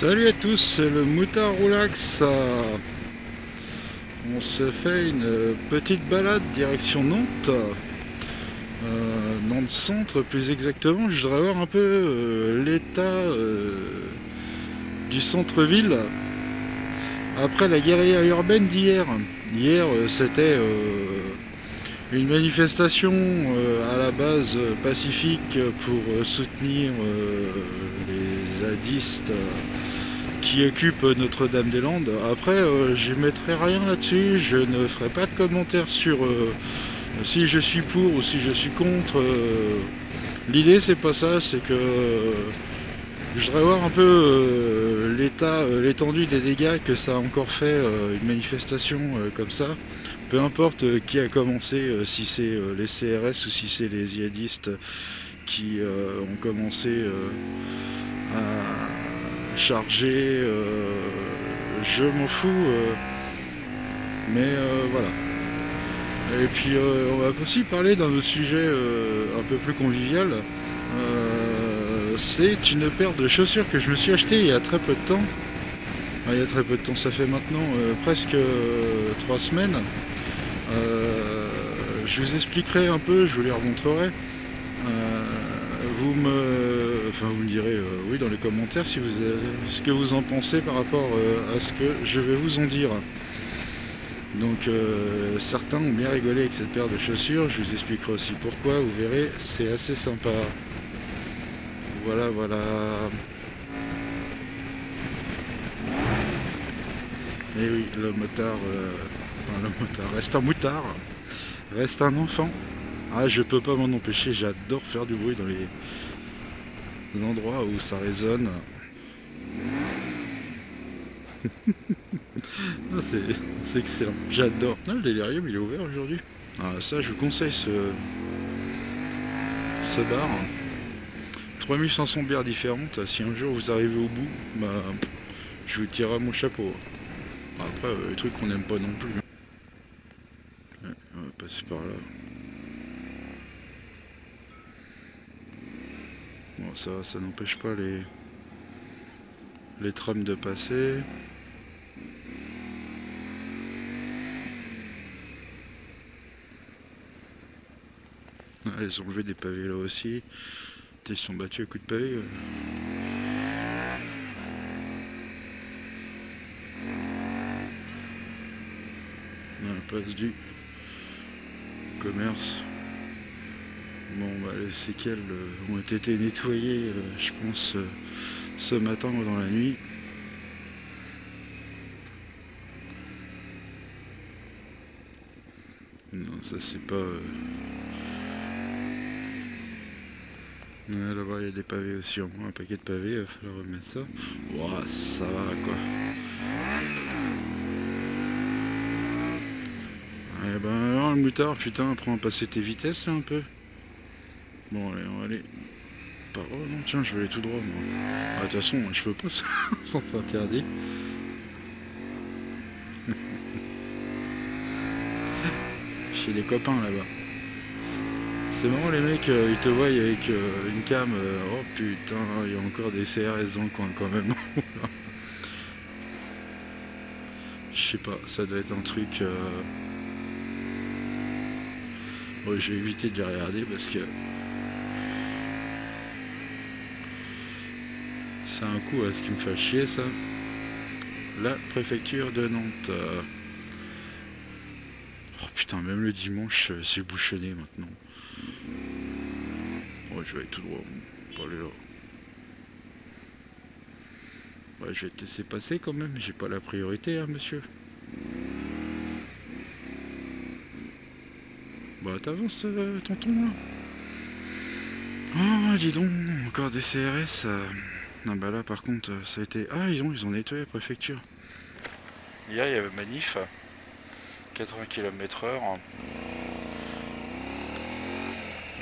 Salut à tous, c'est le Moutard Roulax. On se fait une petite balade direction Nantes. Nantes centre plus exactement. Je voudrais voir un peu l'état du centre-ville après la guérilla urbaine d'hier. Hier, c'était une manifestation à la base pacifique pour soutenir les zadistes qui occupe Notre-Dame-des-Landes. Après, je mettrai rien là-dessus, je ne ferai pas de commentaires sur si je suis pour ou si je suis contre. L'idée, c'est pas ça, c'est que je voudrais voir un peu l'étendue des dégâts que ça a encore fait une manifestation comme ça. Peu importe qui a commencé, si c'est les CRS ou si c'est les djihadistes qui ont commencé à charger, je m'en fous, mais voilà. Et puis on va aussi parler d'un autre sujet un peu plus convivial. C'est une paire de chaussures que je me suis acheté il y a très peu de temps. Il y a très peu de temps, ça fait maintenant presque 3 semaines. Je vous expliquerai un peu, je vous les remontrerai. Vous me direz oui dans les commentaires si vous avez, ce que vous en pensez par rapport à ce que je vais vous en dire. Donc certains ont bien rigolé avec cette paire de chaussures, je vous expliquerai aussi pourquoi, vous verrez, c'est assez sympa. Voilà, voilà. Et oui, le motard, reste un moutard, reste un enfant. Ah, je peux pas m'en empêcher, j'adore faire du bruit dans les endroits où ça résonne. Ah, c'est excellent, j'adore. Ah, le délirium il est ouvert aujourd'hui. Ah, ça je vous conseille ce bar. 3500 bières différentes, si un jour vous arrivez au bout, bah, je vous tirerai mon chapeau. Après, les trucs qu'on n'aime pas non plus. Ouais, on va passer par là. Bon, ça n'empêche pas les trams de passer. Ah, ils ont levé des pavés là aussi. Ils se sont battus à coups de pavé. On la place du commerce. Bon, bah, les séquelles ont été nettoyées, je pense, ce matin ou dans la nuit. Non, ça c'est pas... Là-bas il y a des pavés aussi, en moins un paquet de pavés, il va falloir remettre ça. Ouah, ça va quoi. Eh ben alors le moutard, putain, apprends à passer tes vitesses là un peu. Bon allez, on va aller par... Oh non tiens, je vais aller tout droit moi. Ah, de toute façon, je peux pas, sans s'interdire. Chez les copains là-bas. C'est marrant les mecs, ils te voient avec une cam, oh putain, il y a encore des CRS dans le coin quand même. Je sais pas, ça doit être un truc... Bon, j'ai évité de les regarder parce que... C'est un coup à ce qui me fait chier ça. La préfecture de Nantes. Oh putain, même le dimanche, c'est bouchonné maintenant. Ouais, je vais aller tout droit, bon, pas aller là. Ouais, je vais te laisser passer quand même, j'ai pas la priorité, hein, monsieur. Bah, t'avances, tonton, là. Oh, dis donc, encore des CRS. Ah bah là, par contre, ça a été... Ah, ils ont nettoyé la préfecture. Hier, il y avait manif, 80 km/h.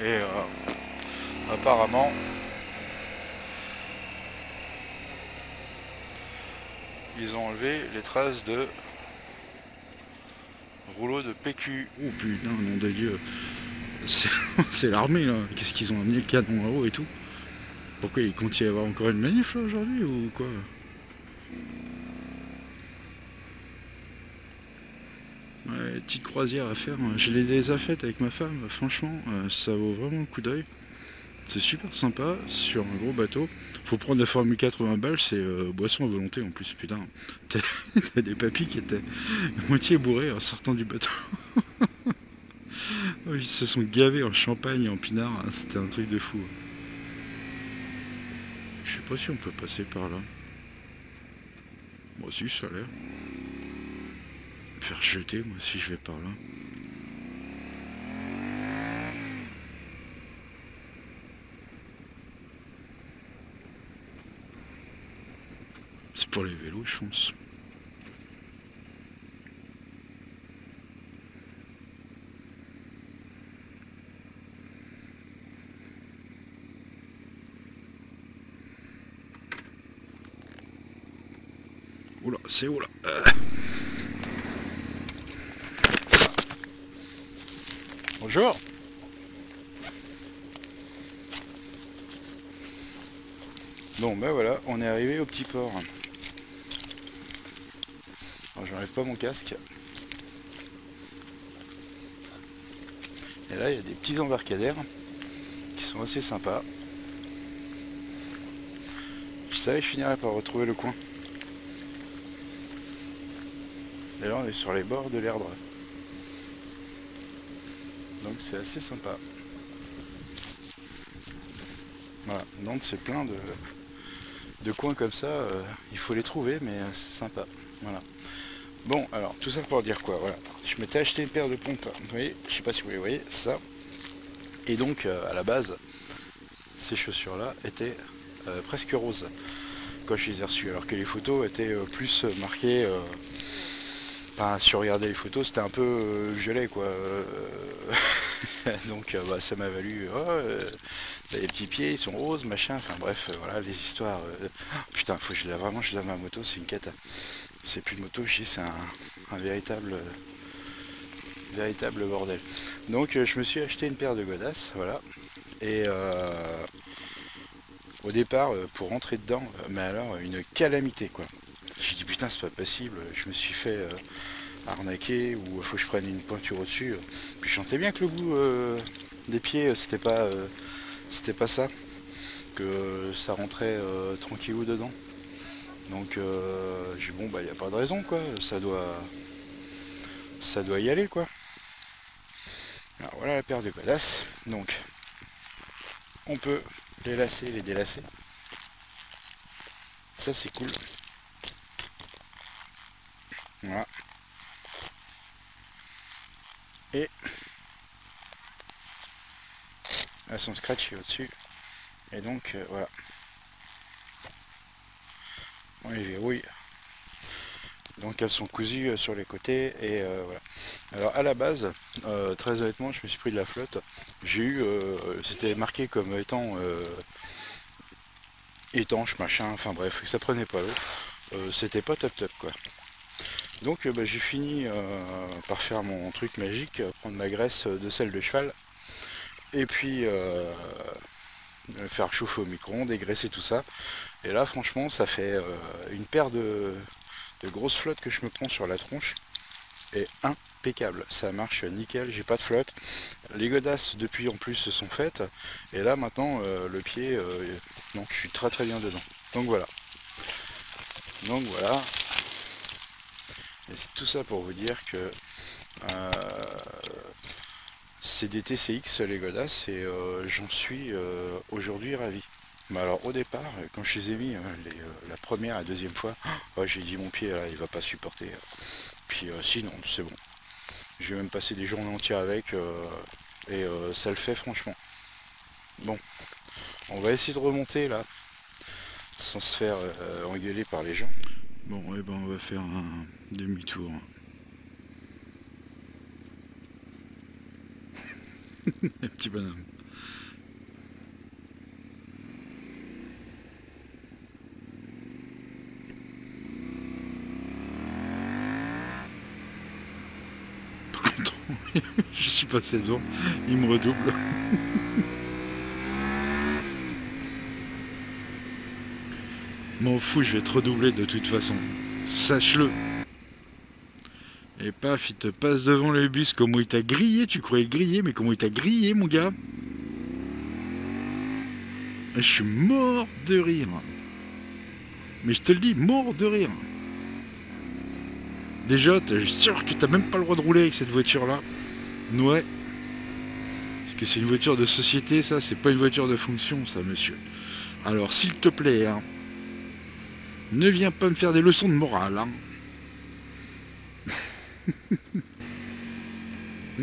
Et apparemment, ils ont enlevé les traces de rouleaux de PQ. Oh putain, nom de Dieu. C'est l'armée là. Qu'est-ce qu'ils ont amené le canon à eau et tout? Pourquoi il continue à y avoir encore une manif là aujourd'hui ou quoi? Ouais, petite croisière à faire, je l'ai déjà faite avec ma femme, franchement, ça vaut vraiment le coup d'œil. C'est super sympa sur un gros bateau. Faut prendre la formule 80 balles, c'est boisson à volonté en plus, putain. T'as des papis qui étaient moitié bourrés en sortant du bateau. Ils se sont gavés en champagne et en pinard, hein, c'était un truc de fou. Je sais pas si on peut passer par là. Moi aussi, ça a l'air. Me faire jeter, moi, si je vais par là. C'est pour les vélos, je pense. Oula, c'est où là? Bonjour. Bon ben voilà, on est arrivé au petit port. Alors j'enlève pas mon casque. Et là il y a des petits embarcadères qui sont assez sympas. Je savais que je finirais par retrouver le coin. Et là on est sur les bords de l'Erdre. Donc c'est assez sympa. Voilà, Nantes c'est plein de coins comme ça, il faut les trouver mais c'est sympa. Voilà. Bon alors tout ça pour dire quoi, voilà. Je m'étais acheté une paire de pompes, vous voyez, je sais pas si vous les voyez, c'est ça. Et donc à la base, ces chaussures là étaient presque roses quand je les ai reçues, alors que les photos étaient plus marquées. Enfin, si on regardait les photos, c'était un peu violet quoi. Donc bah, ça m'a valu. Les petits pieds, ils sont roses, machin. Enfin bref, voilà les histoires. Putain, faut que je lave ma moto, c'est une cata. C'est plus une moto, c'est un véritable bordel. Donc je me suis acheté une paire de godasses, voilà. Et au départ, pour rentrer dedans, mais alors une calamité quoi. J'ai dit putain c'est pas possible, je me suis fait arnaquer ou faut que je prenne une pointure au-dessus. Puis je sentais bien que le goût des pieds c'était pas ça, que ça rentrait tranquillou dedans. Donc j'ai dit bon bah y a pas de raison quoi, ça doit y aller quoi. Alors voilà la paire de godasses. Donc on peut les lacer, les délacer. Ça c'est cool. Voilà. Et elles sont scratchées au-dessus. Et donc voilà. On les verrouille. Donc elles sont cousues sur les côtés et voilà. Alors à la base, très honnêtement, je me suis pris de la flotte. J'ai eu, c'était marqué comme étant étanche, machin, enfin bref, ça prenait pas l'eau. C'était pas top top quoi. Donc bah, j'ai fini par faire mon truc magique, prendre ma graisse de selle de cheval et puis faire chauffer au micro-ondes, dégraisser tout ça. Et là franchement ça fait une paire de grosses flottes que je me prends sur la tronche. Et impeccable, ça marche nickel, j'ai pas de flotte. Les godasses depuis en plus se sont faites. Et là maintenant le pied, donc je suis très très bien dedans. Donc voilà. Donc voilà. Et c'est tout ça pour vous dire que c'est des TCX les godasses et j'en suis aujourd'hui ravi. Mais alors au départ, quand je les ai mis la première et la deuxième fois, j'ai dit mon pied là, il va pas supporter. Puis sinon c'est bon. Je vais même passer des journées entières avec et ça le fait franchement. Bon, on va essayer de remonter là, sans se faire engueuler par les gens. Bon, et ben on va faire un demi-tour. Les petits bonhommes. Pas content. Je suis passé devant, il me redouble. M'en fous, je vais te redoubler de toute façon. Sache-le. Et paf, il te passe devant le bus. Comment il t'a grillé? Tu croyais le griller, mais comment il t'a grillé, mon gars? Je suis mort de rire. Mais je te le dis, mort de rire. Déjà, je suis sûr que t'as même pas le droit de rouler avec cette voiture-là. Ouais. Parce que c'est une voiture de société, ça, c'est pas une voiture de fonction, ça, monsieur. Alors, s'il te plaît, hein, ne viens pas me faire des leçons de morale, hein.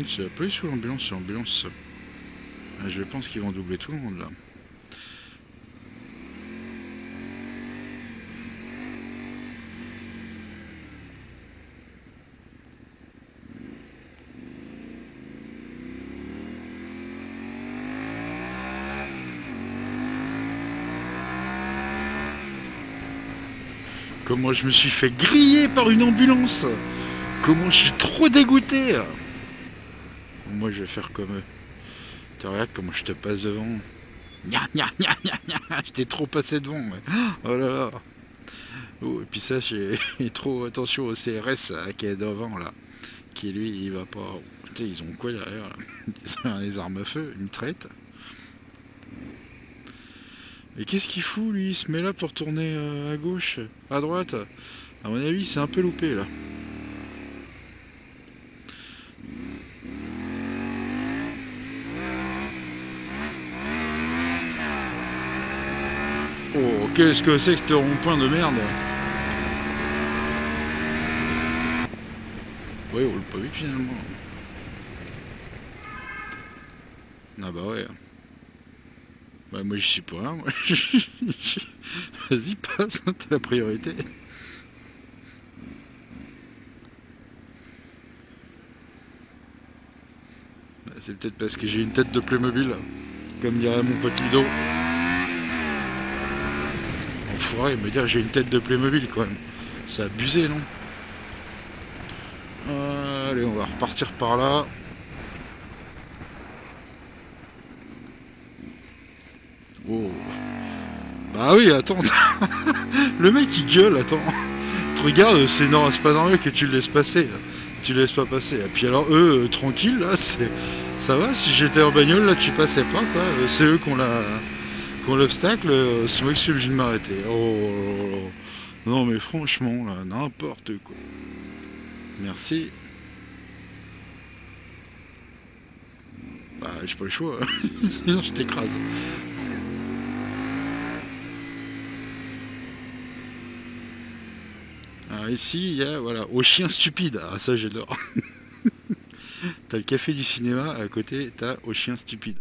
C'est pas sous l'ambulance, c'est l'ambulance. Je pense qu'ils vont doubler tout le monde, là. Comment je me suis fait griller par une ambulance? Comment je suis trop dégoûté? Moi je vais faire comme eux. Tu regardes comment je te passe devant. Gna gna gna gna gna. Je t'ai trop passé devant. Mais... oh là là. Oh, et puis ça, j'ai trop attention au CRS qui est devant là. Qui lui, il va pas. Tu sais, ils ont quoi derrière là? Ils ont des armes à feu, une traite. Et qu'est-ce qu'il fout lui? Il se met là pour tourner à gauche, à droite. À mon avis, c'est un peu loupé là. Oh, qu'est-ce que c'est que ce rond-point de merde? Ouais, on roule pas vite finalement. Ah bah ouais. Bah moi je suis pas là, moi. Vas-y, passe, t'as la priorité. Bah, c'est peut-être parce que j'ai une tête de Playmobil, comme dirait mon pote Ludo. Enfoiré, me dire j'ai une tête de Playmobil quand même. C'est abusé, non? Allez, on va repartir par là. Oh. Bah oui, attends. Le mec il gueule, attends. Tu regardes, c'est non, c'est pas normal que tu le laisses passer. Tu le laisses pas passer. Et puis alors eux, tranquille, là, c'est. Ça va, si j'étais en bagnole, là tu passais pas quoi. C'est eux qui ont l'obstacle, c'est moi qui suis obligé de m'arrêter. Oh. Non mais franchement, là, n'importe quoi. Merci. Bah j'ai pas le choix, sinon je t'écrase. Alors ici, il y a, voilà, au chien stupide. Ah ça j'adore. T'as le café du cinéma, à côté, t'as au chien stupide.